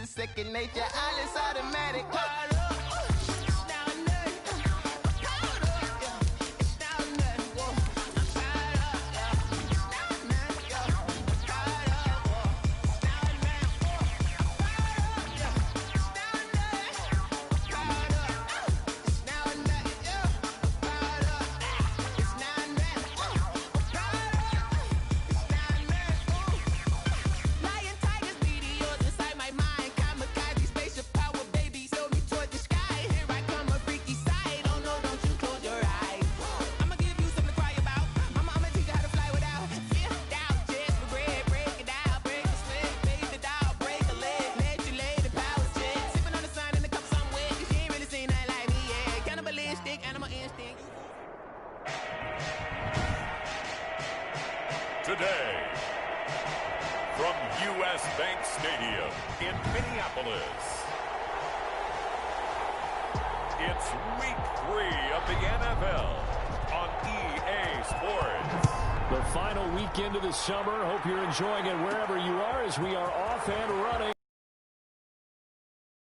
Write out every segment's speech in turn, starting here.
is second nature. All is automatic. Today, from U.S. Bank Stadium in Minneapolis, it's Week 3 of the NFL on EA Sports. The final weekend of the summer. Hope you're enjoying it wherever you are as we are off and running.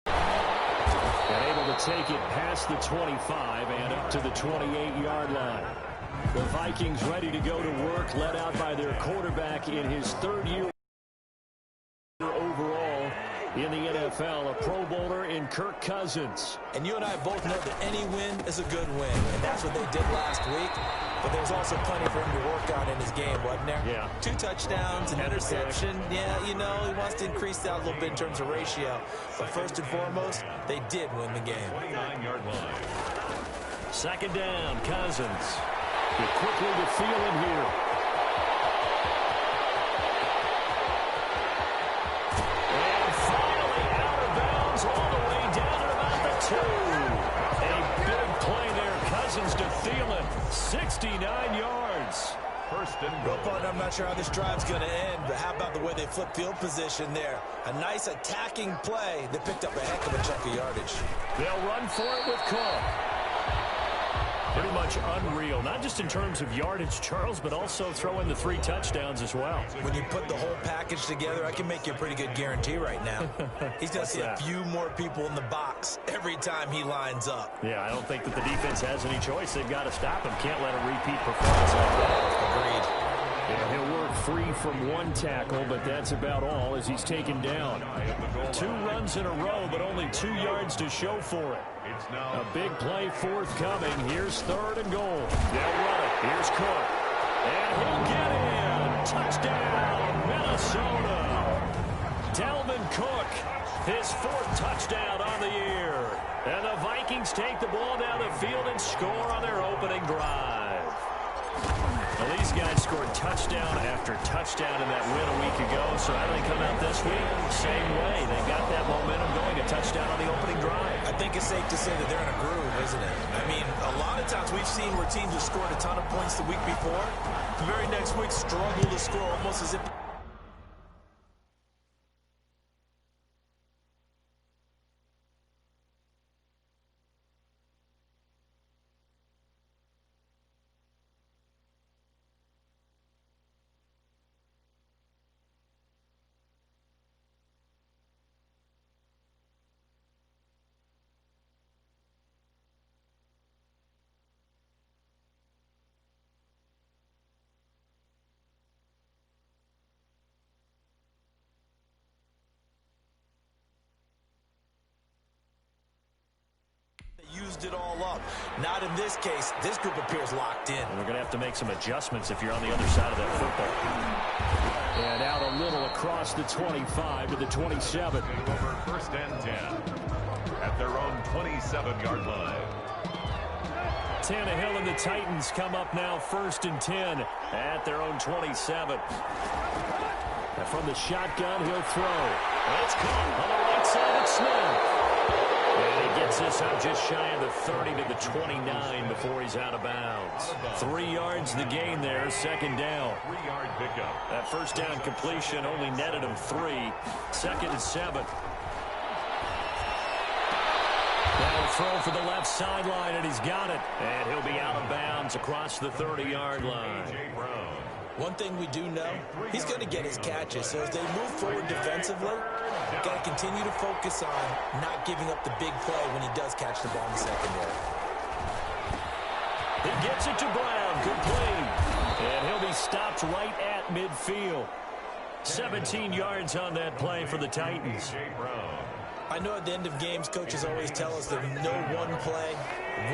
And able to take it past the 25 and up to the 28-yard line. The Vikings ready to go to work, led out by their quarterback in his third year overall in the NFL, a Pro Bowler in Kirk Cousins. And you and I both know that any win is a good win, and that's what they did last week. But there's also plenty for him to work on in his game, wasn't there? Yeah. 2 touchdowns, an interception. Yeah, you know, he wants to increase that a little bit in terms of ratio. But first and foremost, they did win the game. 29-yard line. Second down, Cousins. Get quickly to Thielen here. And finally out of bounds all the way down at about the 2. A big play there. Cousins to Thielen. 69 yards. First and goal. I'm not sure how this drive's going to end, but how about the way they flip field position there? A nice attacking play that picked up a heck of a chunk of yardage. They'll run for it with Cook. Pretty much unreal, not just in terms of yardage, Charles, but also throw in the 3 touchdowns as well. When you put the whole package together, I can make you a pretty good guarantee right now. He's going to see a few more people in the box every time he lines up. Yeah, I don't think that the defense has any choice. They've got to stop him. Can't let a repeat performance like that. Agreed. Yeah, he'll work free from 1 tackle, but that's about all as he's taken down. 2 runs in a row, but only 2 yards to show for it. A big play forthcoming. Here's 3rd and goal. They'll run it. Here's Cook. And he'll get in. Touchdown, Minnesota. Dalvin Cook, his 4th touchdown on the year. And the Vikings take the ball down the field and score on their opening drive. Well, these guys scored touchdown after touchdown in that win a week ago. So how do they come out this week? Same way. They got that momentum going, a touchdown on the opening drive. I think it's safe to say that they're in a groove, isn't it? I mean, a lot of times we've seen where teams have scored a ton of points the week before. The very next week struggle to score almost as if... used it all up. Not in this case. This group appears locked in. And they're going to have to make some adjustments if you're on the other side of that football. And out a little across the 25 to the 27. Over 1st and 10 at their own 27-yard line. Tannehill and the Titans come up now 1st and 10 at their own 27. And from the shotgun, he'll throw. It's caught on the right side of Smith. And he gets this up just shy of the 30 to the 29 before he's out of bounds. 3 yards the gain there, 2nd down. 3-yard pickup. That 1st down completion only netted him 3. 2nd and 7. That'll throw for the left sideline, and he's got it. And he'll be out of bounds across the 30-yard line. A.J. Brown. One thing we do know, he's going to get his catches. So as they move forward defensively, got to continue to focus on not giving up the big play when he does catch the ball in the secondary. He gets it to Brown, complete. And he'll be stopped right at midfield. 17 yards on that play for the Titans. I know at the end of games, coaches always tell us that no one play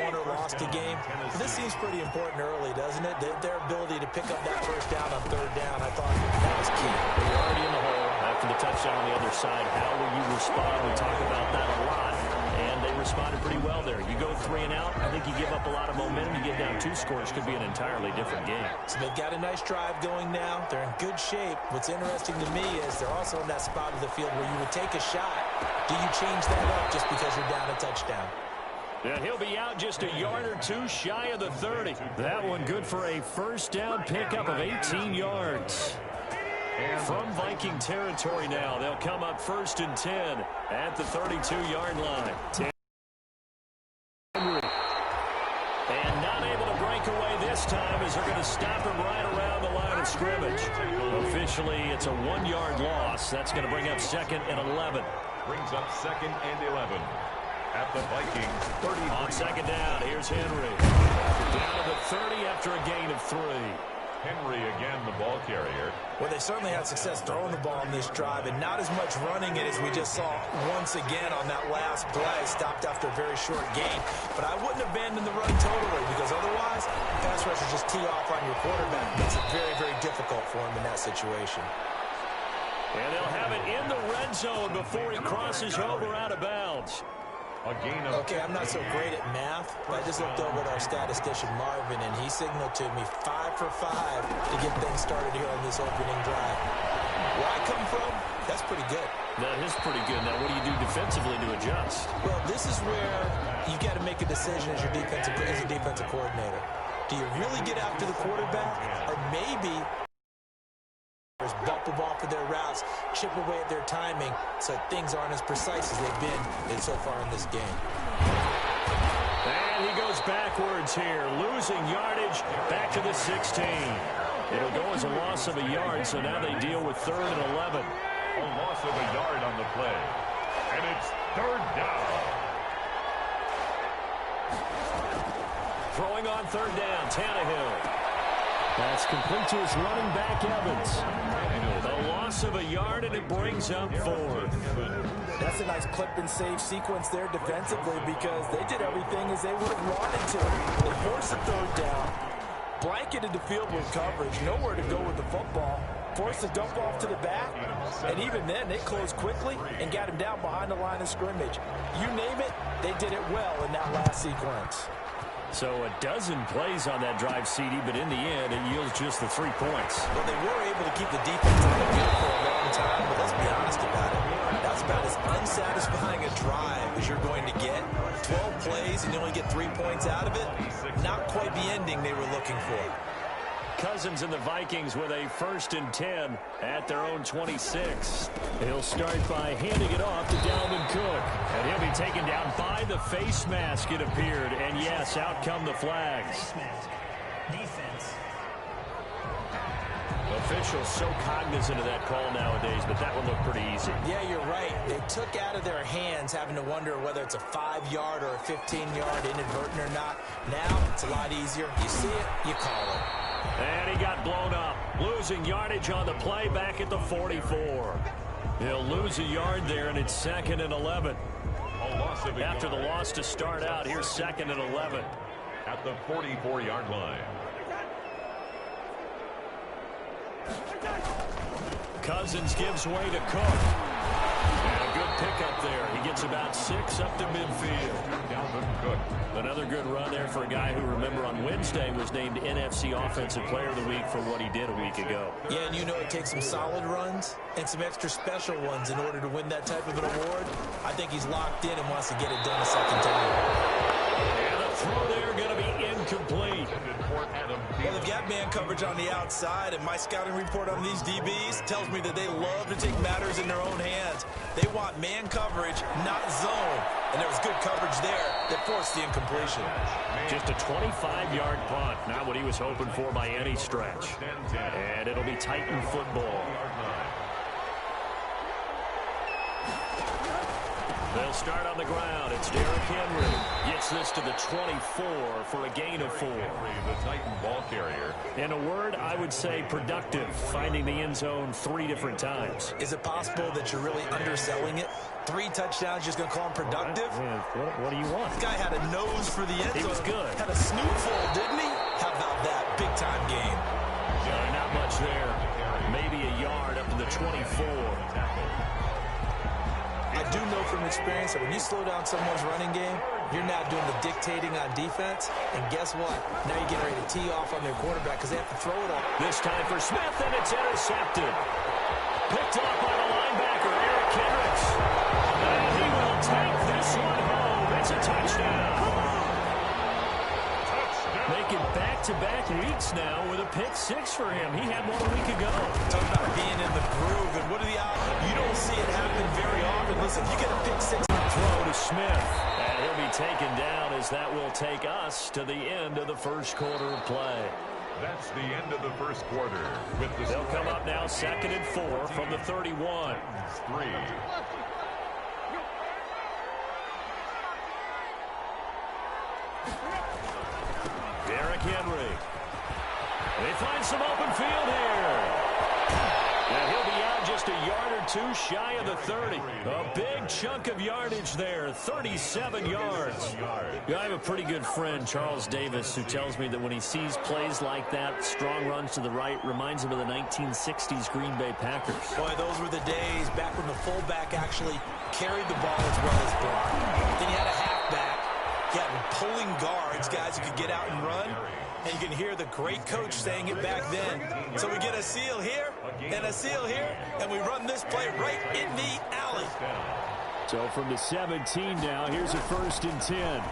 won or lost a game. But this seems pretty important early, doesn't it? Their ability to pick up that first down on third down, I thought that was key. You're already in the hole after the touchdown on the other side. How will you respond? We talk about that a lot. And they responded pretty well there. You go 3 and out, I think you give up a lot of momentum. You get down 2 scores, could be an entirely different game. So they've got a nice drive going now. They're in good shape. What's interesting to me is they're also in that spot of the field where you would take a shot. Do you change that up just because you're down a touchdown? And he'll be out just a yard or 2 shy of the 30. That one good for a first down pickup of 18 yards. From Viking territory now, they'll come up 1st and 10 at the 32-yard line. Henry. And not able to break away this time as they're going to stop him right around the line of scrimmage. Officially, it's a 1-yard loss. That's going to bring up 2nd and 11. Brings up 2nd and 11 at the Vikings 30. On 2nd down, here's Henry. Down to the 30 after a gain of 3. Henry again, the ball carrier. Well, they certainly had success throwing the ball on this drive, and not as much running it as we just saw once again on that last play. Stopped after a very short gain. But I wouldn't abandon the run totally, because otherwise, pass rushers just tee off on your quarterback. It makes it very, very difficult for him in that situation. And they'll have it in the red zone before he crosses over out of bounds. Okay, I'm not so great at math, but I just looked over at our statistician, Marvin, and he signaled to me 5 for 5 to get things started here on this opening drive. Where I come from, that's pretty good. That is pretty good. Now, what do you do defensively to adjust? Well, this is where you've got to make a decision as a defensive coordinator. Do you really get after the quarterback, or maybe bump the ball for their routes, chip away at their timing so things aren't as precise as they've been so far in this game. And he goes backwards here, losing yardage back to the 16. It'll go as a loss of a yard, so now they deal with 3rd and 11. A loss of a yard on the play. And it's 3rd down. Throwing on 3rd down, Tannehill. That's complete to his running back, Evans. A loss of a yard, and it brings up 4th. That's a nice clip and save sequence there defensively, because they did everything as they would have wanted to. They forced the 3rd down, blanketed the field with coverage, nowhere to go with the football, forced the dump off to the back, and even then they closed quickly and got him down behind the line of scrimmage. You name it, they did it well in that last sequence. So a dozen plays on that drive, CD, but in the end, it yields just the 3 points. Well, they were able to keep the defense on the field for a long time, but let's be honest about it. That's about as unsatisfying a drive as you're going to get. 12 plays and you only get 3 points out of it. Not quite the ending they were looking for. Cousins and the Vikings with a 1st and 10 at their own 26. He'll start by handing it off to Dalvin Cook. And he'll be taken down by the face mask, it appeared. And yes, out come the flags. Defense. Officials so cognizant of that call nowadays, but that one looked pretty easy. Yeah, you're right. They took out of their hands having to wonder whether it's a 5-yard or a 15-yard inadvertent or not. Now, it's a lot easier. You see it, you call it. And he got blown up, losing yardage on the play back at the 44. He'll lose a yard there, and it's 2nd and 11. After the loss to start out, here's 2nd and 11. At the 44-yard line. Cousins gives way to Cook. And a good pickup there. He gets about 6 up to midfield. Dalvin Cook. Another good run there for a guy who, remember, on Wednesday was named NFC Offensive Player of the Week for what he did a week ago. Yeah, and you know it takes some solid runs and some extra special ones in order to win that type of an award. I think he's locked in and wants to get it done a second time. And the throw there going to be incomplete. Well, they've got man coverage on the outside, and my scouting report on these DBs tells me that they love to take matters in their own hands. They want man coverage, not zone. and there was good coverage there that forced the incompletion. Just a 25-yard punt, not what he was hoping for by any stretch. And it'll be Titan football. They'll start on the ground. It's Derrick Henry. Gets this to the 24 for a gain of 4. The Titan ball carrier. In a word, I would say productive, finding the end zone 3 different times. Is it possible that you're really underselling it? 3 touchdowns, just going to call him productive? What do you want? This guy had a nose for the end zone. He was good. Had a snootful, didn't he? How about that? Big-time game. Not much there. Maybe a yard up to the 24. I do know from experience that when you slow down someone's running game, you're now doing the dictating on defense. And guess what? Now you're getting ready to tee off on their quarterback because they have to throw it all. This time for Smith, and it's intercepted. Picked up by the linebacker, Eric Kendricks. And he will take this one home. It's a touchdown. Making back-to-back weeks now with a pick 6 for him. He had one a week ago. Talk about being in the groove, and what are the odds? You don't see it happen very often. Listen, you get a pick 6. Throw to Smith, and he'll be taken down as that will take us to the end of the first quarter of play. That's the end of the first quarter. They'll come up now 2nd and 4 from the 31. 3. Derrick Henry. They find some open field here. And he'll be out just a yard or 2 shy of the 30. A big chunk of yardage there, 37 yards. I have a pretty good friend, Charles Davis, who tells me that when he sees plays like that, strong runs to the right, reminds him of the 1960s Green Bay Packers. Boy, those were the days back when the fullback actually carried the ball as well as blocked. Then you had a halfback. You had pulling guards, guys who could get out and run. And you can hear the great coach saying it back then. So we get a seal here and a seal here, and we run this play right in the alley. So from the 17 now, here's a 1st and 10.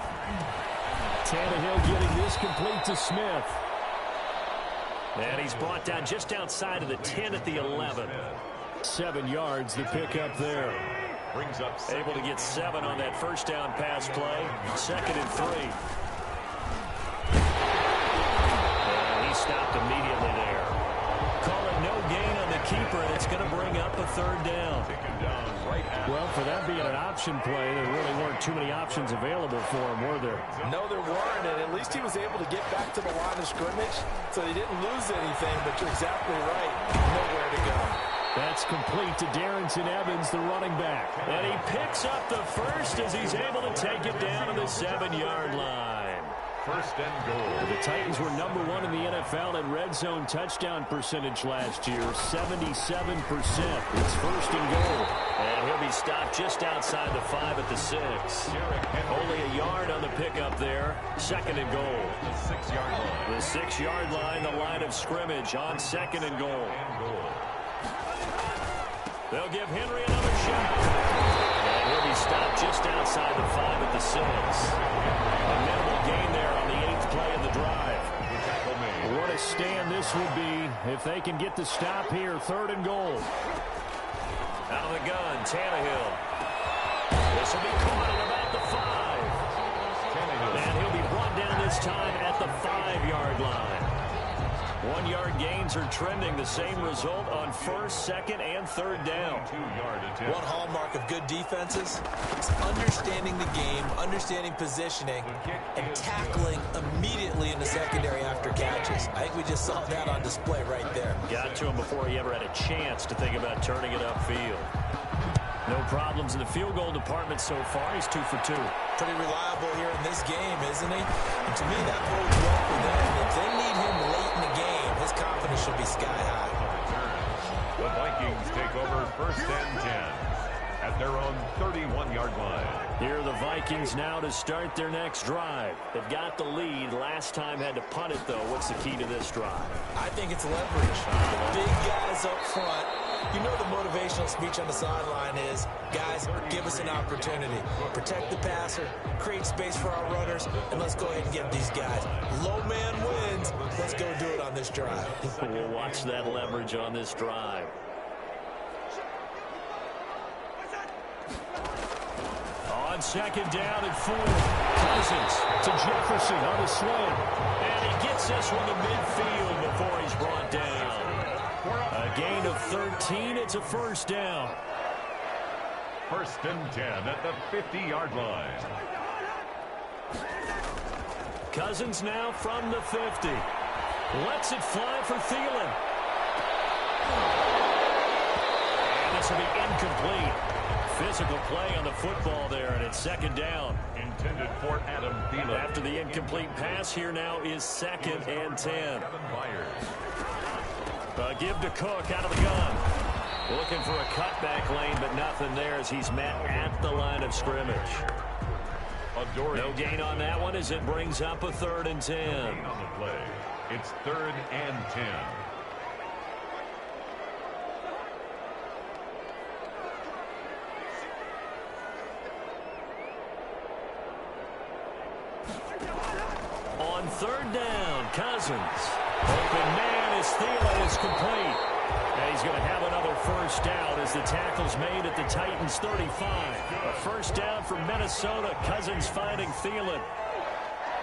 Tannehill getting this complete to Smith. And he's brought down just outside of the 10 at the 11. 7 yards, the pickup there. Able to get 7 on that first down pass play. 2nd and 3. And he stopped immediately there. Call it no gain on the keeper, and it's going to bring up a 3rd down. Well, for that being an option play, there really weren't too many options available for him, were there? No, there weren't, and at least he was able to get back to the line of scrimmage, so he didn't lose anything, but you're exactly right. Nowhere to go. That's complete to Darrington Evans, the running back. And he picks up the first as he's able to take it down to the 7-yard line. 1st and goal. The Titans were number 1 in the NFL in red zone touchdown percentage last year, 77%. It's 1st and goal. And he'll be stopped just outside the 5 at the 6. Only a yard on the pickup there. 2nd and goal. The 6-yard line. The 6-yard line, the line of scrimmage on 2nd and goal. They'll give Henry another shot. And he'll be stopped just outside the 5 at the 6. A minimal gain there on the 8th play of the drive. What a stand this would be if they can get the stop here. 3rd and goal. Out of the gun, Tannehill. This will be caught at about the 5. And he'll be brought down this time at the 5-yard line. 1-yard gains are trending. The same result on 1st, 2nd, and 3rd down. 2-yard attempt. One hallmark of good defenses is understanding the game, understanding positioning, and tackling immediately in the secondary after catches. I think we just saw that on display right there. Got to him before he ever had a chance to think about turning it upfield. No problems in the field goal department so far. He's 2 for 2. Pretty reliable here in this game, isn't he? And to me, that bodes well for them. If they need him late in the game, his confidence should be sky high. The Vikings take over 1st and 10 at their own 31-yard line. Here are the Vikings now to start their next drive. They've got the lead. Last time had to punt it, though. What's the key to this drive? I think it's leverage. The big guys up front. You know the motivational speech on the sideline is, guys, give us an opportunity. Protect the passer, create space for our runners, and let's go ahead and get these guys. Low man wins. Let's go do it on this drive. We'll watch that leverage on this drive. On on second down and 4. Cousins to Jefferson on the swing. And he gets this one to midfield before he's brought down. A gain of 13. It's a first down. 1st and 10 at the 50-yard line. Cousins now from the 50. Lets it fly for Thielen. And this will be incomplete. Physical play on the football there, and it's second down. Intended for Adam Thielen. After the incomplete pass, here now is 2nd and 10. Give to Cook out of the gun. Looking for a cutback lane, but nothing there as he's met at the line of scrimmage. No gain on that one as it brings up a 3rd and 10. On the play. It's 3rd and 10. On 3rd down, Cousins. Open man as Thielen is complete. And he's going to have another first down as the tackle's made at the Titans' 35. A first down from Minnesota. Cousins finding Thielen.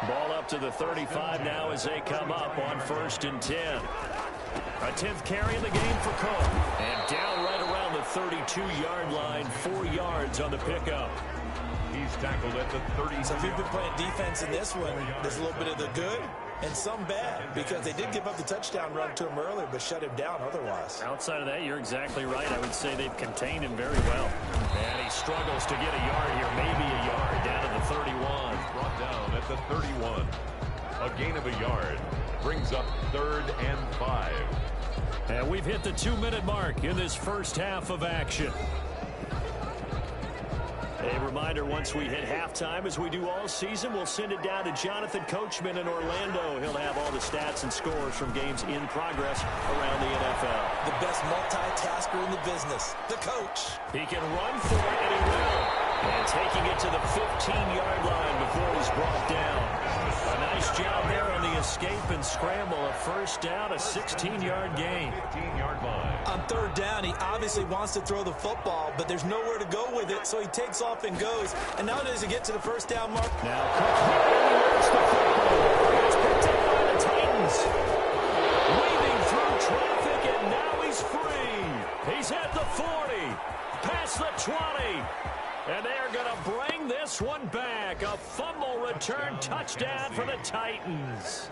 Ball up to the 35 now as they come up on 1st and 10. A 10th carry in the game for Cook. And down right around the 32-yard line. 4 yards on the pickup. He's tackled at the 30. So if you've been playing defense in this one, there's a little bit of the good and some bad, because they did give up the touchdown run to him earlier, but shut him down otherwise. Outside of that, you're exactly right. I would say they've contained him very well. And he struggles to get a yard here, maybe a yard, down to the 31. Brought down at the 31. A gain of a yard brings up 3rd and 5. And we've hit the 2-minute mark in this first half of action. A reminder, once we hit halftime, as we do all season, we'll send it down to Jonathan Coachman in Orlando. He'll have all the stats and scores from games in progress around the NFL. The best multitasker in the business, the coach. He can run for it, and he will. And taking it to the 15-yard line before he's brought down. A nice job there on the escape and scramble. A first down, a 16-yard gain. 15-yard line. On 3rd down, he obviously wants to throw the football, but there's nowhere to go with it, so he takes off and goes. And now does he get to the first down mark? Now Cook really wants the football. It's picked up by the Titans. Weaving through traffic, and now he's free. He's at the 40, past the 20. And they are going to bring this one back. A fumble return touchdown for the Titans.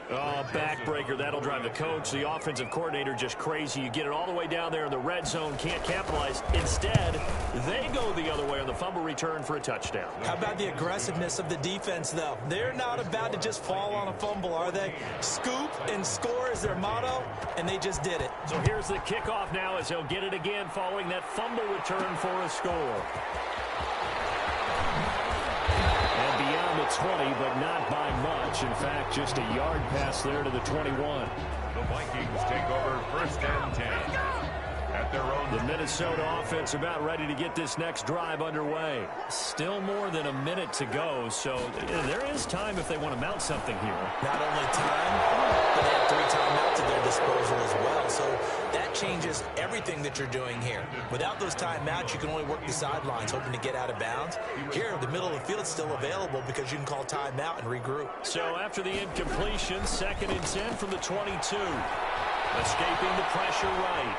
Oh, backbreaker. That'll drive the coach, the offensive coordinator, just crazy. You get it all the way down there in the red zone, can't capitalize. Instead, they go the other way on the fumble return for a touchdown. How about the aggressiveness of the defense, though? They're not about to just fall on a fumble, are they? Scoop and score is their motto, and they just did it. So here's the kickoff now as they'll get it again following that fumble return for a score. And beyond the 20, but not by much. In fact, just a yard pass there to the 21. The Vikings take over 1st and 10. At their own. The Minnesota offense about ready to get this next drive underway. Still more than a minute to go, so there is time if they want to mount something here. Not only time, but they have 3 timeouts at their disposal as well. So that changes everything that you're doing here. Without those timeouts, you can only work the sidelines, hoping to get out of bounds. Here, the middle of the field is still available because you can call timeout and regroup. So after the incompletion, 2nd and 10 from the 22. Escaping the pressure right.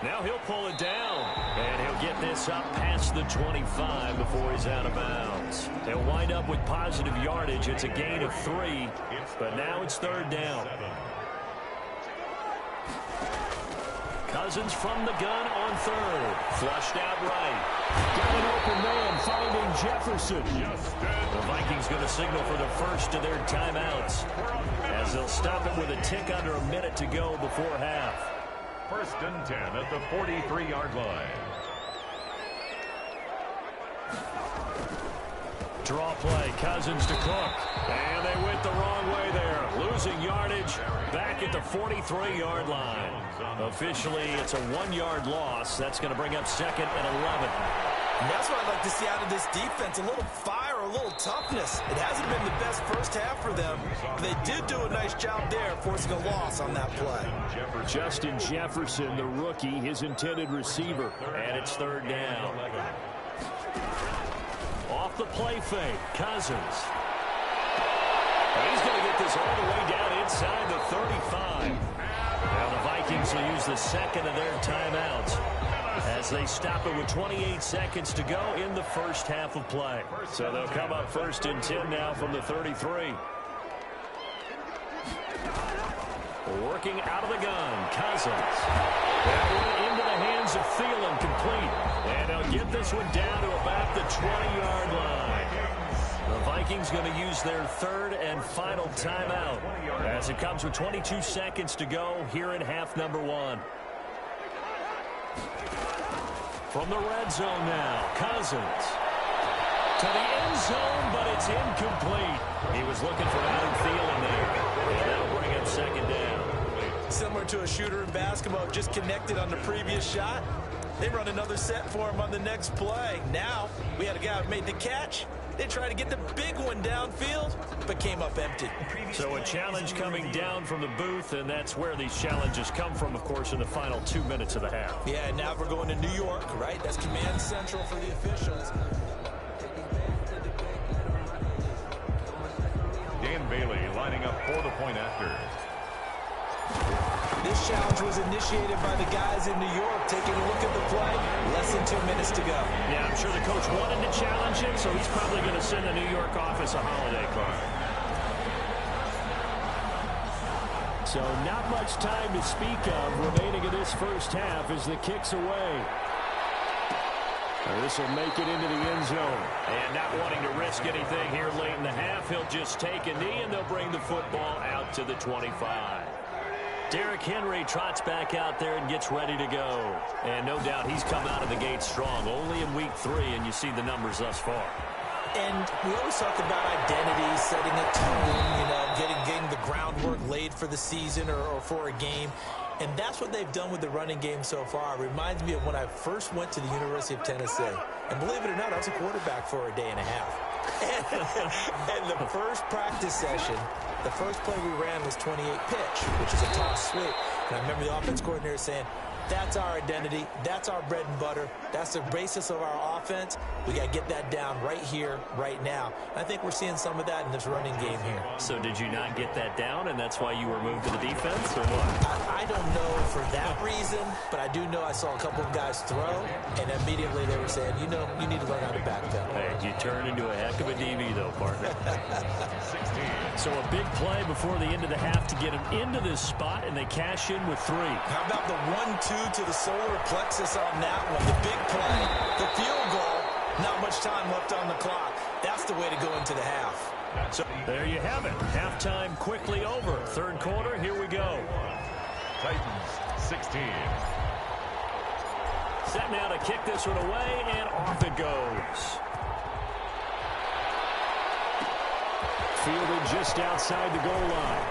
Now he'll pull it down, and he'll get this up past the 25 before he's out of bounds. He'll wind up with positive yardage. It's a gain of 3, but now it's 3rd down. Cousins from the gun on 3rd. Flushed out right. Got an open man finding Jefferson. The Vikings going to signal for the first of their timeouts as they'll stop it with a tick under a minute to go before half. 1st and 10 at the 43-yard line. Draw play, Cousins to Cook. And they went the wrong way there. Losing yardage back at the 43-yard line. Officially, it's a 1-yard loss. That's going to bring up 2nd and 11. And that's what I'd like to see out of this defense, a little fire, a little toughness. It hasn't been the best first half for them. They did do a nice job there, forcing a loss on that play. Justin Jefferson, the rookie, his intended receiver. And it's third down. Off the play fake, Cousins. He's going to get this all the way down inside the 35. Now the Vikings will use the second of their timeouts as they stop it with 28 seconds to go in the first half of play. So they'll come up first and 10 now from the 33. Working out of the gun, Cousins. That one into the hands of Thielen, complete. And they'll get this one down to about the 20-yard line. The Vikings going to use their third and final timeout as it comes with 22 seconds to go here in half number one. From the red zone now, Cousins. To the end zone, but it's incomplete. He was looking for Adam Thielen there. And that'll bring him second down. Similar to a shooter in basketball, just connected on the previous shot. They run another set for him on the next play. Now, we had a guy who made the catch. They tried to get the big one downfield, but came up empty. So a challenge coming down from the booth, and that's where these challenges come from, of course, in the final 2 minutes of the half. Yeah, and now we're going to New York, right? That's command central for the officials. Dan Bailey lining up for the point after. This challenge was initiated by the guys in New York. Taking a look at the play, less than 2 minutes to go. Yeah, I'm sure the coach wanted to challenge him, so he's probably going to send the New York office a holiday card. So not much time to speak of remaining in this first half as the kick's away. This will make it into the end zone. And not wanting to risk anything here late in the half, he'll just take a knee, and they'll bring the football out to the 25. Derrick Henry trots back out there and gets ready to go. And no doubt he's come out of the gate strong. Only in week 3, and you see the numbers thus far. And we always talk about identity, setting a tone, you know, getting the groundwork laid for the season or for a game. And that's what they've done with the running game so far. It reminds me of when I first went to the University of Tennessee. And believe it or not, I was a quarterback for a day and a half. And the first practice session, the first play we ran was 28 pitch, which is a toss sweep. And I remember the offense coordinator saying, that's our identity. That's our bread and butter. That's the basis of our offense. We got to get that down right here, right now. I think we're seeing some of that in this running game here. So did you not get that down, and that's why you were moved to the defense, or what? I don't know for that reason, but I do know I saw a couple of guys throw, and immediately they were saying, you know, you need to learn how to backpedal. Hey, you turned into a heck of a DB, though, partner. So a big play before the end of the half to get him into this spot, and they cash in with 3. How about the 1-2 to the solar plexus on that one? The big play, the field goal, not much time left on the clock. That's the way to go into the half. So there you have it. Halftime quickly over. Third quarter, here we go. Titans 16. Set now to kick this one away, and off it goes. Fielded just outside the goal line.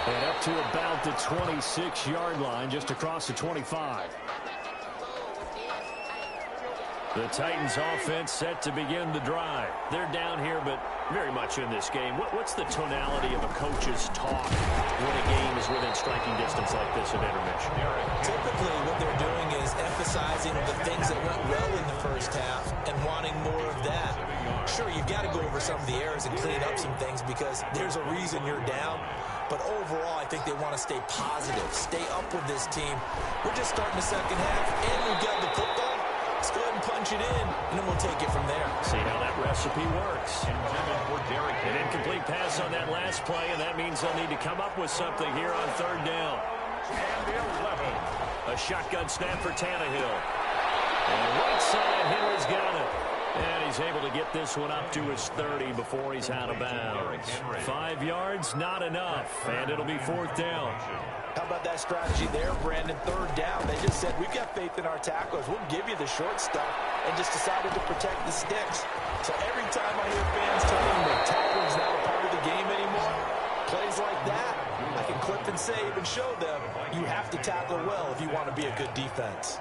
And up to about the 26-yard line, just across the 25. The Titans offense set to begin the drive. They're down here, but very much in this game. What's the tonality of a coach's talk when a game is within striking distance like this at intermission? Typically, what they're doing is emphasizing the things that went well in the first half and wanting more of that. Sure, you've got to go over some of the errors and clean up some things because there's a reason you're down. But overall, I think they want to stay positive, stay up with this team. We're just starting the second half, and we've got the football. Let's go ahead and punch it in, and then we'll take it from there. See how that recipe works. An incomplete pass on that last play, and that means they'll need to come up with something here on third down. A shotgun snap for Tannehill. And right side, Henry's got it. And he's able to get this one up to his 30 before he's out of bounds. 5 yards, not enough, and it'll be fourth down. How about that strategy there, Brandon? Third down. They just said, we've got faith in our tacklers. We'll give you the short stuff, and just decided to protect the sticks. So every time I hear fans telling me tackling's not a part of the game anymore, plays like that, I can clip and save and show them you have to tackle well if you want to be a good defense.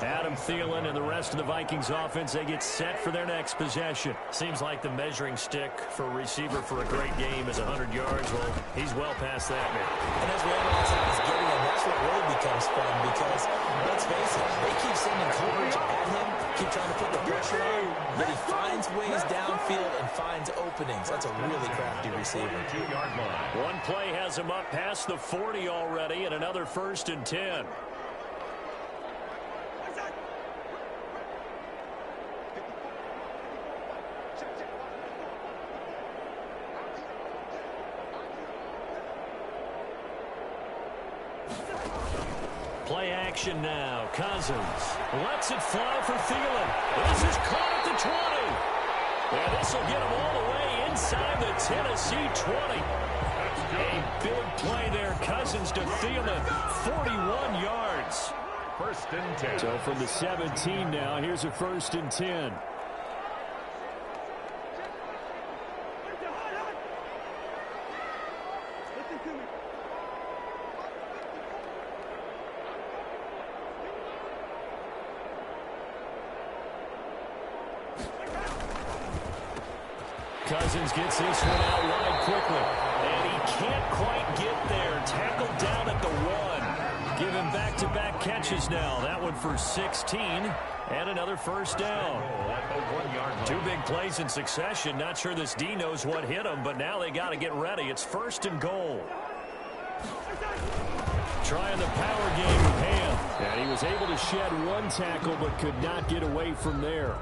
Adam Thielen and the rest of the Vikings offense, they get set for their next possession. Seems like the measuring stick for a receiver for a great game is 100 yards. Well, he's well past that now. And as we analyze how he's getting him, that's what really becomes fun because, let's face it, they keep sending coverage at him, keep trying to put the pressure on, but he finds ways downfield and finds openings. That's a really crafty receiver. 2-yard line. One play has him up past the 40 already, and another 1st and 10. Play action now. Cousins lets it fly for Thielen. This is caught at the 20. And this will get him all the way inside the Tennessee 20. A big play there. Cousins to Thielen. 41 yards. 1st and 10. So from the 17 now, here's a 1st and 10. Cousins gets this one out wide quickly. And he can't quite get there. Tackled down at the 1. Give him back-to-back catches now. That one for 16. And another 1st down. 2 big plays in succession. Not sure this D knows what hit him, but now they got to get ready. It's 1st and goal. Trying the power game with Ham. And he was able to shed 1 tackle, but could not get away from there.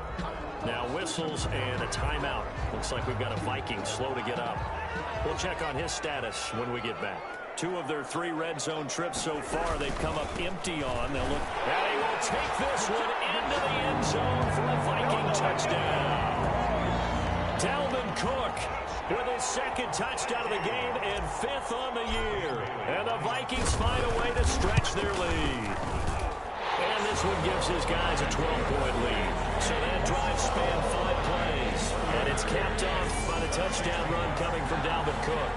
Now whistles and a timeout. Looks like we've got a Viking slow to get up. We'll check on his status when we get back. 2 of their 3 red zone trips so far they've come up empty on. They'll look. And he will take this one into the end zone for a Viking touchdown. Dalvin Cook with his 2nd touchdown of the game and 5th on the year. And the Vikings find a way to stretch their lead. And this one gives his guys a 12-point lead. So that drive spanned 5 plays. And it's capped off by the touchdown run coming from Dalvin Cook.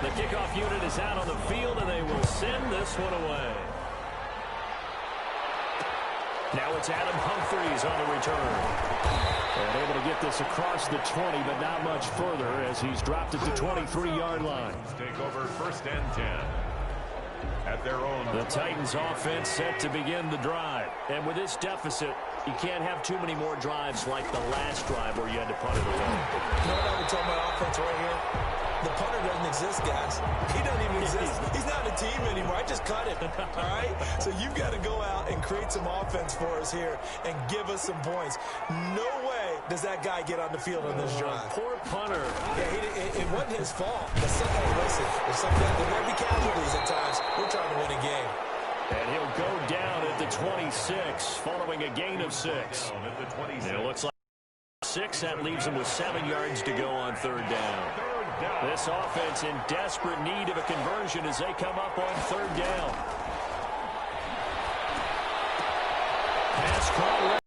The kickoff unit is out on the field, and they will send this one away. Now it's Adam Humphries on the return. And able to get this across the 20, but not much further as he's dropped at the 23-yard line. Take over 1st and 10. At their own. The Titans offense set to begin the drive. And with this deficit, you can't have too many more drives like the last drive where you had to punt it away. You know what I would tell my offense right here? The punter doesn't exist, guys. He doesn't even exist. He's not a team anymore. I just cut him, all right? So you've got to go out and create some offense for us here and give us some points. No way does that guy get on the field on this drive. Poor punter. Yeah, it wasn't his fault. But listen, there may be casualties at times. We're trying to win a game. And he'll go down at the 26 following a gain of 6. And it looks like 6. That leaves him with 7 yards to go on 3rd down. This offense in desperate need of a conversion as they come up on 3rd down. Pass caught.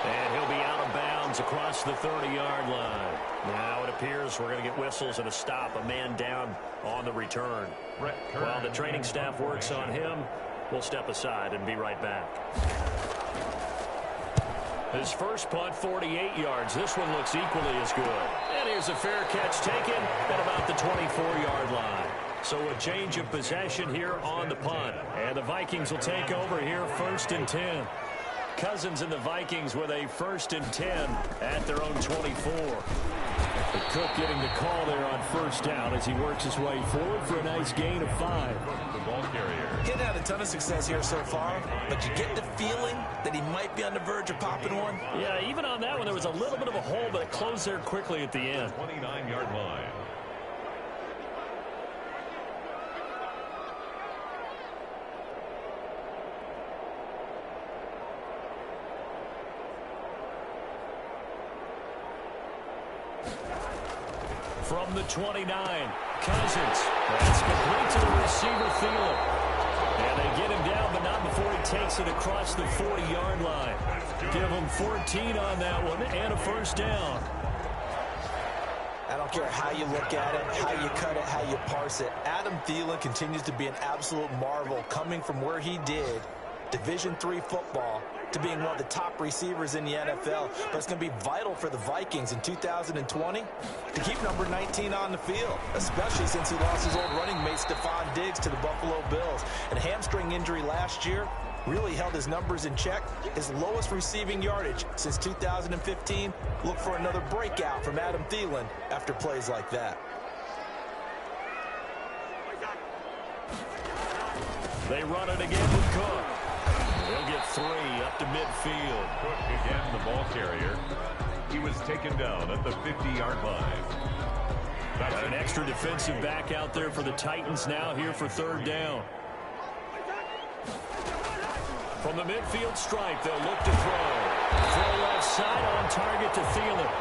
And he'll be out of bounds across the 30-yard line. Now it appears we're going to get whistles and a stop. A man down on the return. While the training staff works on him, we'll step aside and be right back. His first punt, 48 yards. This one looks equally as good. And here's a fair catch taken at about the 24-yard line. So a change of possession here on the punt. And the Vikings will take over here 1st and 10. Cousins and the Vikings with a 1st and 10 at their own 24. But Cook getting the call there on 1st down as he works his way forward for a nice gain of 5. The ball carrier. Getting had a ton of success here so far, but you get the feeling that he might be on the verge of popping one. Yeah, even on that one, there was a little bit of a hole, but it closed there quickly at the end. 29-yard line. From the 29, Cousins. That's complete to the receiver, Thielen. And they get him down, but not not before he takes it across the 40-yard line. Give him 14 on that one and a first down. I don't care how you look at it, how you cut it, how you parse it. Adam Thielen continues to be an absolute marvel, coming from where he did, Division III football, to being one of the top receivers in the NFL. But it's going to be vital for the Vikings in 2020 to keep number 19 on the field, especially since he lost his old running mate Stephon Diggs to the Buffalo Bills. And a hamstring injury last year really held his numbers in check. His lowest receiving yardage since 2015. Look for another breakout from Adam Thielen after plays like that. They run it again with Cook. He'll get 3 up to midfield. Cook again, the ball carrier. He was taken down at the 50-yard line. Got an extra defensive back out there for the Titans now here for third down. From the midfield stripe, they'll look to throw. Throw left side on target to Thielen.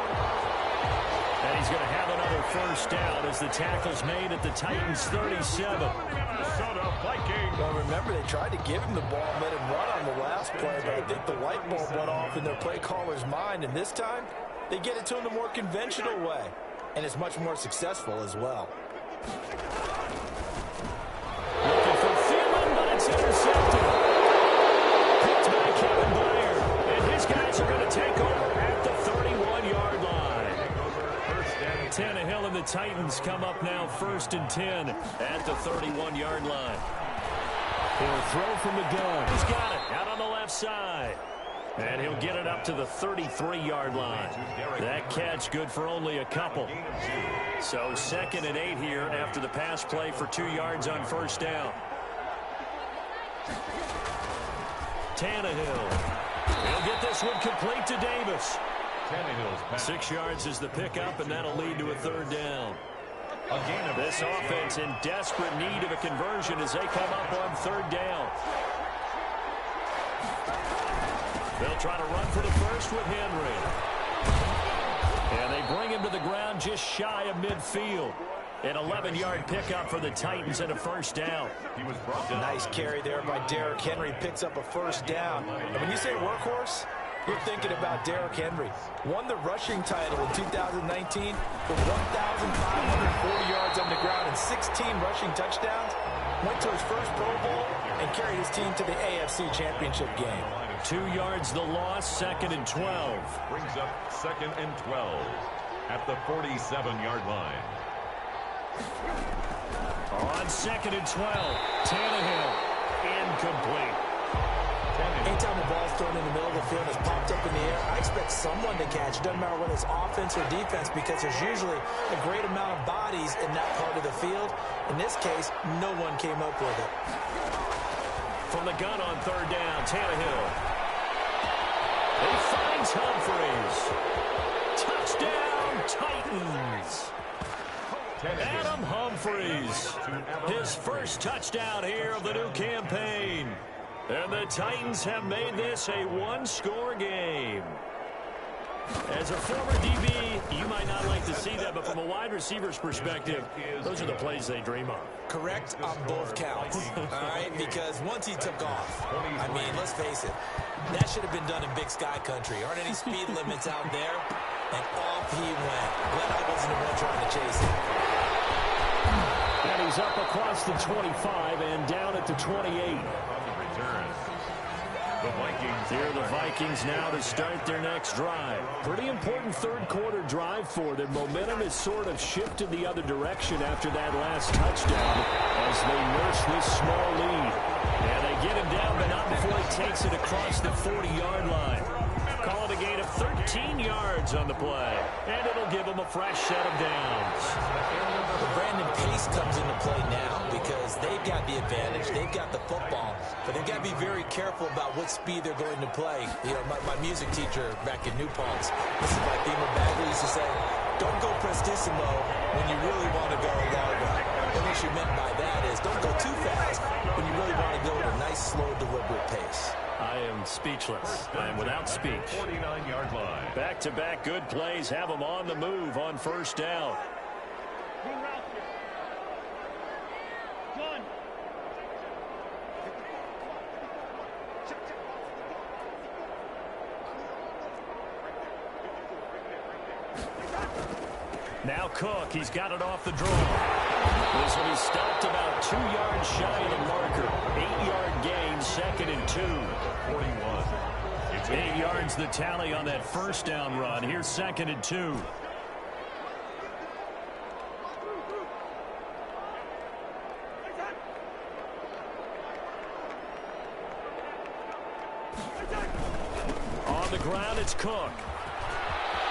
And he's going to have another first down as the tackle's made at the Titans' 37. Minnesota Vikings. Well, remember, they tried to give him the ball and let him run on the last play, but I think the light bulb went off in their play caller's mind, and this time, they get it to him the more conventional way, and it's much more successful as well. Looking for Thielen, but it's intercepted. Picked by Kevin Byard, and his guys are going to take over at the 31-yard line. Tannehill and the Titans come up now 1st and 10 at the 31-yard line. He'll throw from the gun. He's got it out on the left side. And he'll get it up to the 33-yard line. That catch good for only a couple. So 2nd and 8 here after the pass play for 2 yards on first down. Tannehill. He'll get this one complete to Davis. 6 yards is the pickup, and that'll lead to a third down. This offense in desperate need of a conversion as they come up on third down. They'll try to run for the first with Henry. And they bring him to the ground just shy of midfield. An 11-yard pickup for the Titans and a first down. He was brought down. Nice carry there by Derrick Henry. Picks up a first down. And when you say workhorse, you're thinking about Derrick Henry. Won the rushing title in 2019 with 1,540 yards on the ground and 16 rushing touchdowns. Went to his first Pro Bowl and carried his team to the AFC Championship game. 2 yards the loss, 2nd and 12. Brings up 2nd and 12 at the 47-yard line. On 2nd and 12, Tannehill, incomplete. Anytime the ball's thrown in the middle of the field, it's popped up in the air, I expect someone to catch it. Doesn't matter whether it's offense or defense, because there's usually a great amount of bodies in that part of the field. In this case, no one came up with it. From the gun on third down, Tannehill. He finds Humphreys. Touchdown, Titans. Adam Humphreys, his first touchdown here of the new campaign. And the Titans have made this a one-score game. As a former DB, you might not like to see that, but from a wide receiver's perspective, those are the plays they dream of. Correct on both counts, all right? Because once he took off, I mean, let's face it, that should have been done in Big Sky Country. Aren't any speed limits out there? And off he went. Glad I wasn't the one trying to chase him. And he's up across the 25 and down at the 28. The Vikings. Here are the Vikings now to start their next drive. Pretty important third quarter drive for them. Momentum has sort of shifted the other direction after that last touchdown as they nurse this small lead. And they get him down, but not before he takes it across the 40-yard line. Call it a gain of 13 yards on the play. And it'll give him a fresh set of downs. Brandon Pace comes into play now because they've got the advantage. They've got the football. But they've got to be very careful about what speed they're going to play. You know, my music teacher back in New Paltz, this is like Beamer Bagley used to say, don't go prestissimo when you really want to go largo. And what she meant by that is don't go too fast when you really want to go at a nice, slow, deliberate pace. I am speechless. I am without speech. 49-yard line. Back-to-back good plays have them on the move on first down. Cook, he's got it off the draw. This one, he's stopped about 2 yards shy of the marker. 8-yard gain, 2nd and 2. 41. 8 yards the tally on that first down run. Here's 2nd and 2. On the ground, it's Cook.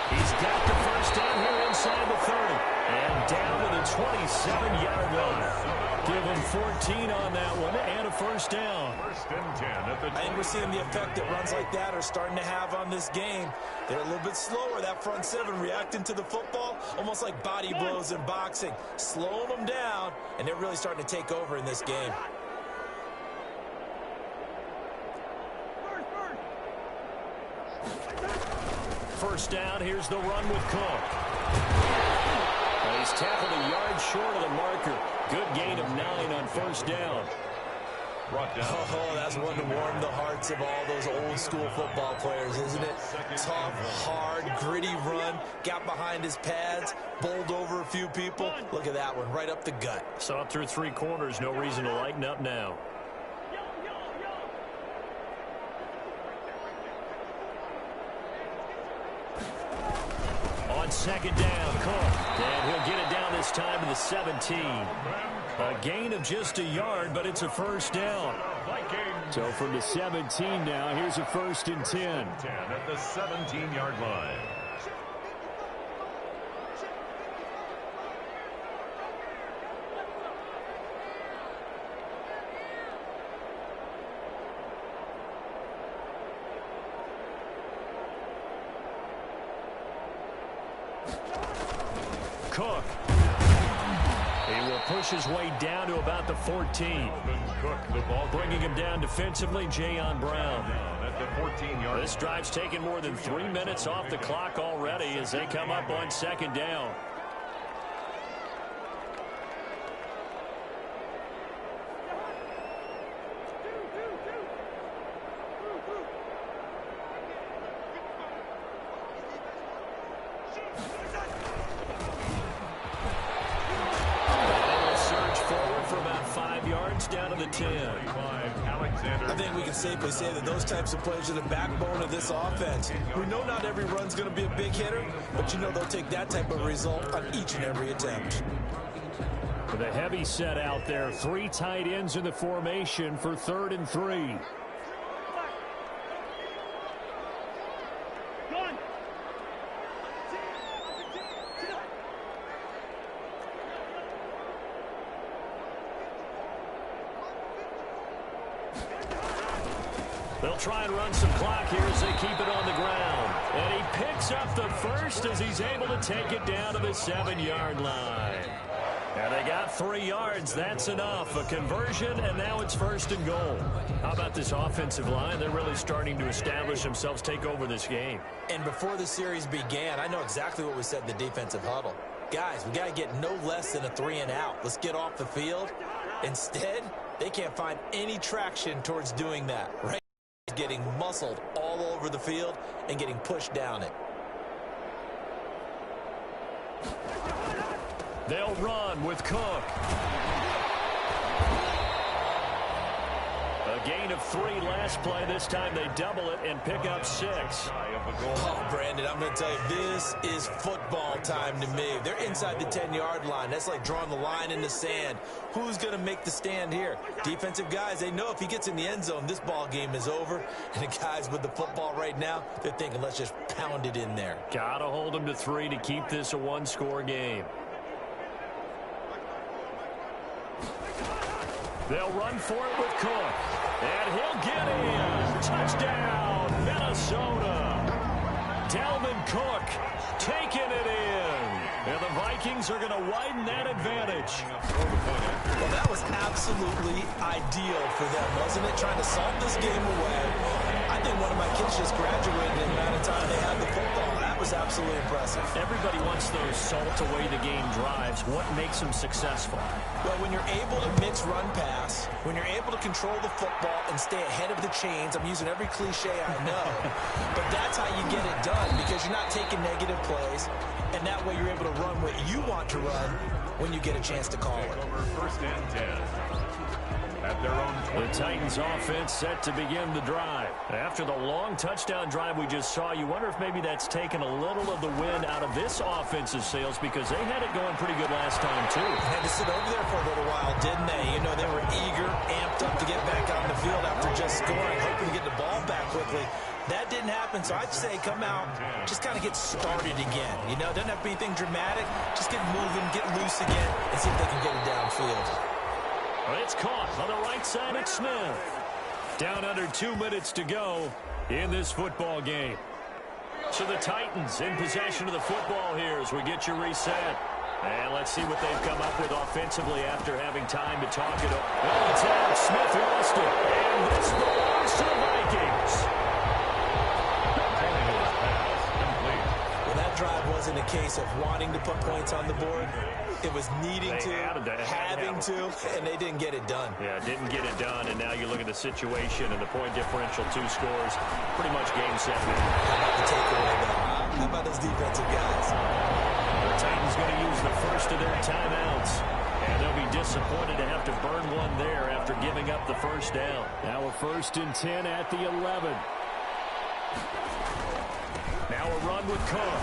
He's got the first down here inside the 30. And down to the 27-yard line. Give him 14 on that one and a first down. First and 10 at the I think we're seeing the effect that runs like that are starting to have on this game. They're a little bit slower, that front seven, reacting to the football, almost like body blows in boxing. Slowing them down, and they're really starting to take over in this game. First down, here's the run with Cook. He's tackled a yard short of the marker. Good gain of 9 on first down. brought down. Oh, that's one to warm the hearts of all those old-school football players, isn't it? Tough, hard, gritty run. Got behind his pads, bowled over a few people. Look at that one, right up the gut. Saw it through 3 quarters. No reason to lighten up now. On second down, Cook. And he'll get it down this time to the 17. A gain of just a yard, but it's a first down. So from the 17 now, here's a 1st and 10. 10 at the 17-yard line. Cook. He will push his way down to about the 14. Cook, the ball bringing him down defensively, Jayon Brown. at the 14-yard. This drive's taken more than 3 minutes off the clock already as they come up on second down. Down to the 10. I think we can safely say that those types of plays are the backbone of this offense. We know not every run's going to be a big hitter, but you know they'll take that type of result on each and every attempt. With a heavy set out there, 3 tight ends in the formation for 3rd and 3. They'll try and run some clock here as they keep it on the ground. And he picks up the first as he's able to take it down to the 7-yard line. And they got 3 yards. That's enough. A conversion, and now it's 1st and goal. How about this offensive line? They're really starting to establish themselves, take over this game. And before the series began, I know exactly what we said in the defensive huddle. Guys, we got to get no less than a 3 and out. Let's get off the field. Instead, they can't find any traction towards doing that, right? Getting muscled all over the field and getting pushed down it. They'll run with Cook. A gain of 3 last play. This time they double it and pick up 6. Oh, Brandon, I'm going to tell you, this is football time to me. They're inside the 10-yard line. That's like drawing the line in the sand. Who's going to make the stand here? Defensive guys, they know if he gets in the end zone, this ball game is over. And the guys with the football right now, they're thinking, let's just pound it in there. Got to hold them to 3 to keep this a 1-score game. They'll run for it with Cook. And he'll get in. Touchdown, Minnesota. Dalvin Cook taking it in. And the Vikings are going to widen that advantage. Well, that was absolutely ideal for them, wasn't it? Trying to solve this game away. I think one of my kids just graduated in the amount of time they had the football. was absolutely impressive. Everybody wants those salt-away-the-game drives. What makes them successful? Well, when you're able to mix run-pass, when you're able to control the football and stay ahead of the chains, I'm using every cliche I know, but that's how you get it done because you're not taking negative plays, and that way you're able to run what you want to run when you get a chance to call it. First and 10. At their own 20. The Titans offense set to begin the drive. After the long touchdown drive we just saw, you wonder if maybe that's taken a little of the wind out of this offensive sails because they had it going pretty good last time too. Had to sit over there for a little while, didn't they? You know, they were eager, amped up to get back on the field after just scoring, hoping to get the ball back quickly. That didn't happen, so I'd say come out, just kind of get started again. You know, doesn't have to be anything dramatic. Just get moving, get loose again, and see if they can get it downfield. It's caught on the right side of Smith. Down under 2 minutes to go in this football game. So the Titans in possession of the football here as we get you reset. And let's see what they've come up with offensively after having time to talk it up. Well, it's out. Smith lost it. And this belongs to the Vikings. Well, that drive wasn't a case of wanting to put points on the board. It was needing to, having to, and they didn't get it done. Yeah, didn't get it done, and now you look at the situation and the point differential, 2 scores, pretty much game set. How about the takeaway, though? How about those defensive guys? The Titans going to use the first of their timeouts, and they'll be disappointed to have to burn one there after giving up the first down. Now a 1st and 10 at the 11. Now a run with Cook.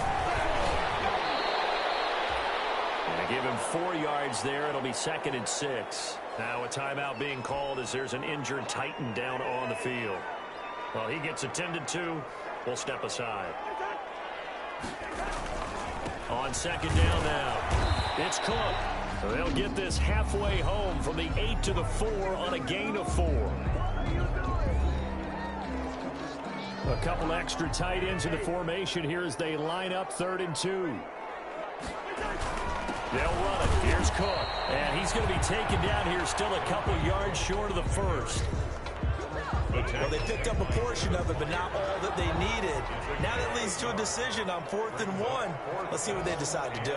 Give him 4 yards there. It'll be 2nd and 6. Now a timeout being called as there's an injured Titan down on the field. Well, he gets attended to. We'll step aside. On 2nd down now. It's Cook. They'll get this halfway home from the 8 to the 4 on a gain of 4. A couple extra tight ends in the formation here as they line up 3rd and 2. They'll run it. Here's Cook. And he's going to be taken down here still a couple yards short of the first. Well, they picked up a portion of it, but not all that they needed. Now that leads to a decision on 4th and 1. Let's see what they decide to do.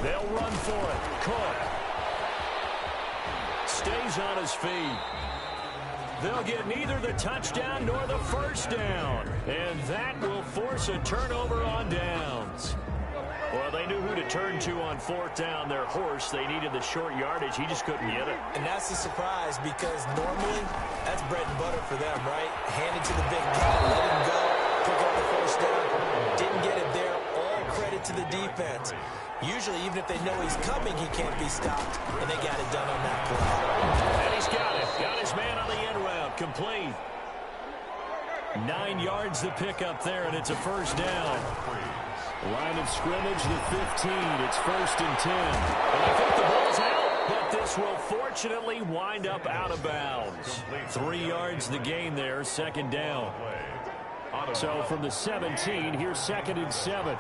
They'll run for it. Cook stays on his feet. They'll get neither the touchdown nor the first down. And that will force a turnover on downs. Well, they knew who to turn to on 4th down. Their horse, they needed the short yardage. He just couldn't get it. And that's a surprise because normally that's bread and butter for them, right? Hand it to the big guy, let him go, pick up the first down. Didn't get it there. All credit to the defense. Usually, even if they know he's coming, he can't be stopped, and they got it done on that play. And he's got it. Got his man on the end route. Complete. 9 yards to pick up there, and it's a first down. Line of scrimmage, the 15. It's 1st and 10. And I think the ball's out, but this will fortunately wind up out of bounds. 3 yards the gain there, 2nd down. So from the 17, here's 2nd and 7.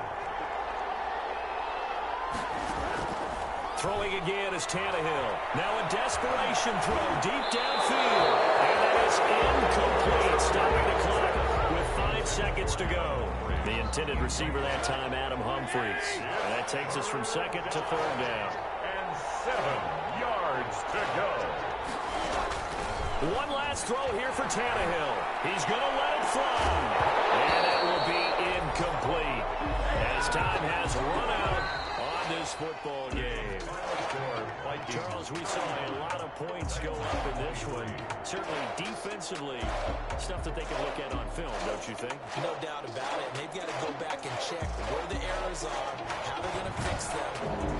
Throwing again is Tannehill. Now a desperation throw deep downfield. And that is incomplete. Stopping the clock with 5 seconds to go. The intended receiver that time, Adam Humphries. And that takes us from 2nd to 3rd down. And 7 yards to go. One last throw here for Tannehill. He's going to let it fly. And it will be incomplete as time has run out on this football game. Charles, we saw a lot of points go up in this one. Certainly defensively, stuff that they can look at on film, don't you think? No doubt about it. And they've got to go back and check where the errors are, how they're going to fix them,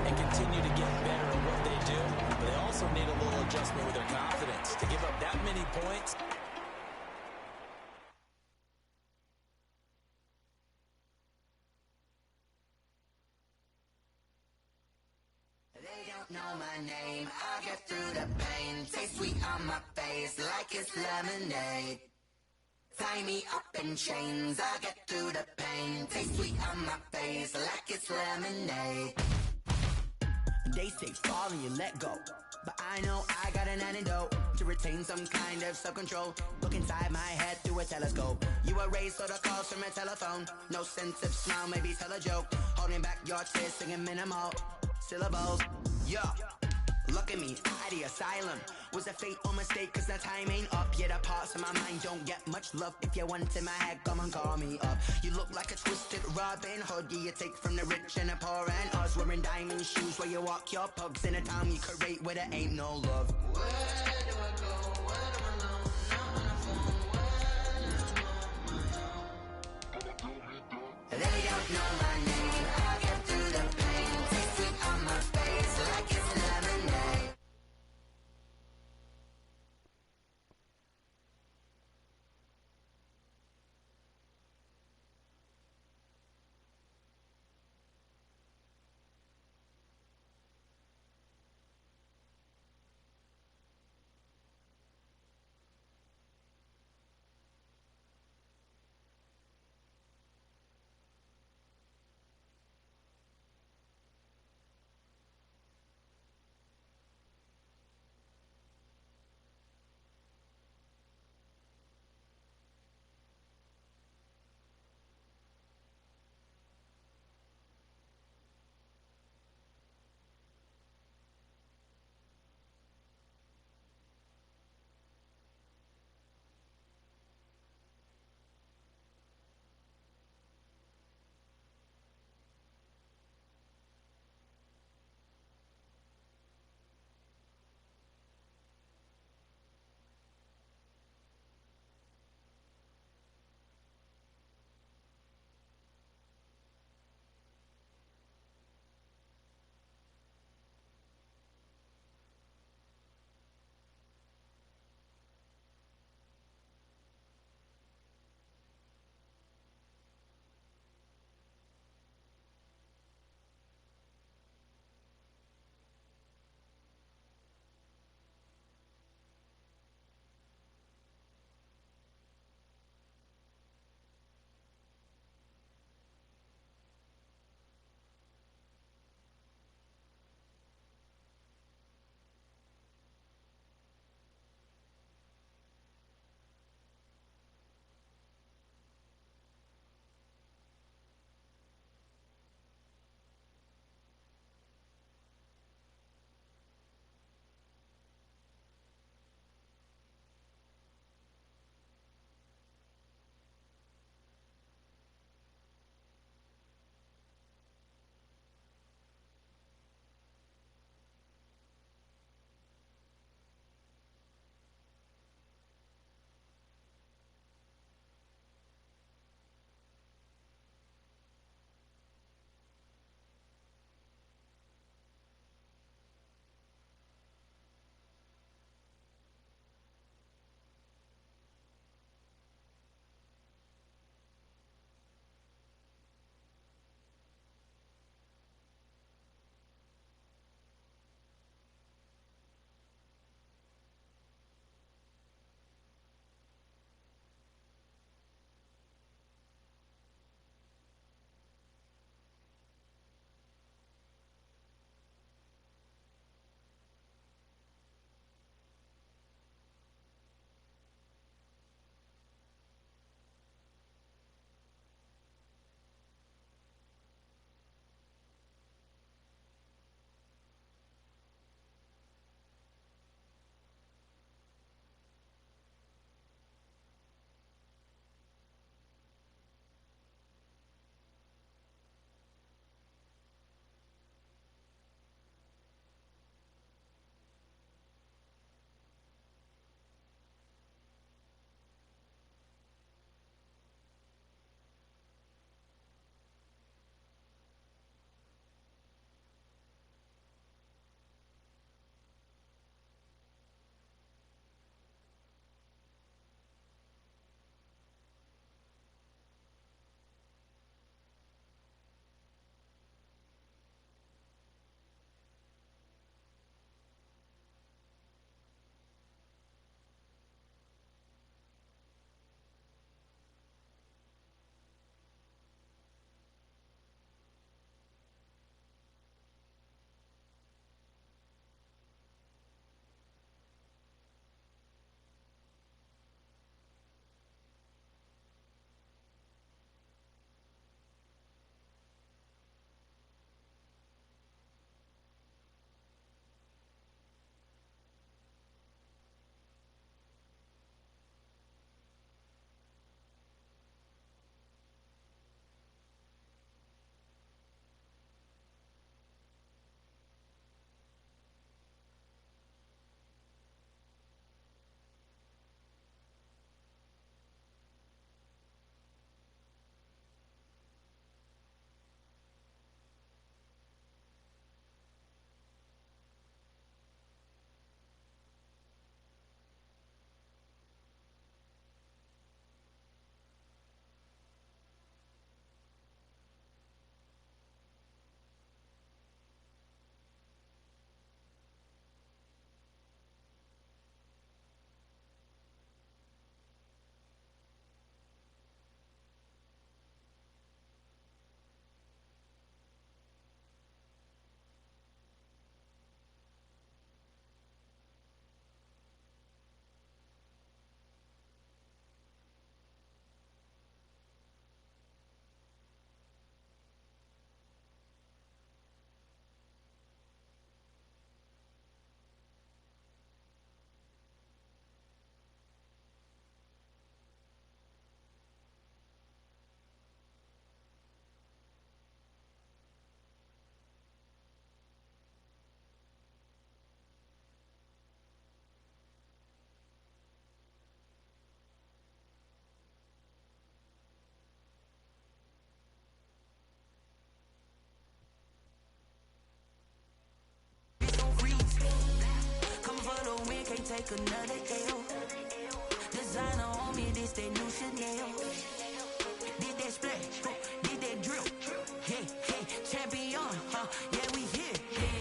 and continue to get better at what they do. But they also need a little adjustment with their confidence. To give up that many points, don't know my name, I'll get through the pain. Taste sweet on my face like it's lemonade. Tie me up in chains, I'll get through the pain. Taste sweet on my face like it's lemonade. They say fall and you let go, but I know I got an antidote to retain some kind of self-control. Look inside my head through a telescope. You erase all the calls from a telephone. No sense of smile, maybe tell a joke. Holding back your tears, singing minimal syllables. Yeah, look at me, out of the asylum. Was a fate or mistake, cause the time ain't up. Yeah, the parts of my mind don't get much love. If you want in my head, come and call me up. You look like a twisted Robin Hood. Yeah, you take from the rich and the poor and us. Wearing diamond shoes where you walk your pugs. In a town you create where there ain't no love. Where do I go? Where do I know? Not on the phone. Where do I know? They don't know my name. I'll get through the pain. Taste sweet on my face like it's lemonade. take another L. Designer on me, this that new Chanel. Did that splash, did that drill. Hey, hey, champion, yeah, we here.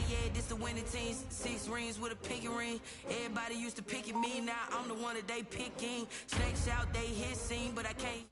Yeah, this the winning team. 6 rings with a pinky ring. Everybody used to pick at me, now I'm the one that they picking. Snakes out, they hit scene, but I can't.